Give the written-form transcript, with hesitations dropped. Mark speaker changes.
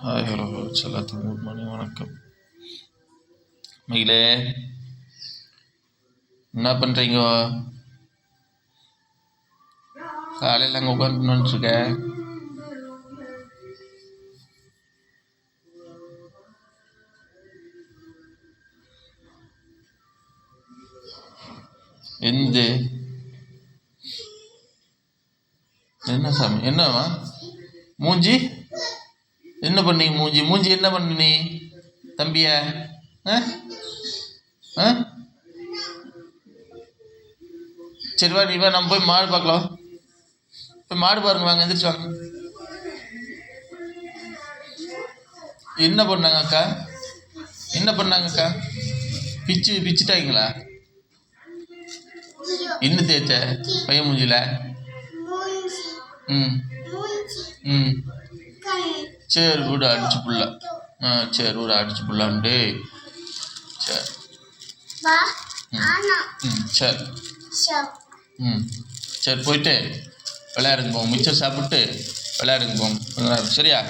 Speaker 1: Hi hello எல்லாத்துக்கும் good morning வணக்கம். மயிலே என்ன பண்ணுறீங்க? காலையில் அங்கே உட்காந்துருக்க. எந்த என்ன சாமி? என்னவா மூஞ்சி? என்ன பண்ணீங்க? மூஞ்சி என்ன பண்ண நீ தம்பிய? சரி வா, நீ வா, நம்ம போய் மாடு பார்க்கலாம். போய் மாடு பாருங்க, வாங்க, எந்திரிச்சு வாங்க. என்ன பண்ணாங்க அக்கா? என்ன பண்ணாங்க அக்கா? பிச்சுட்டாங்களா? என்ன தேய்ச்ச பையன் மூஞ்சில? ம் ம் சரி விடு, அடிச்சு புள்ள. சரி விடு, அடிச்சு புள்ளாண்டு. சரி சரி சரி போயிட்டு விளையாடுங்க போங்க. மிச்சர் சாப்பிட்டு விளையாடுங்க போங்க. சரியா?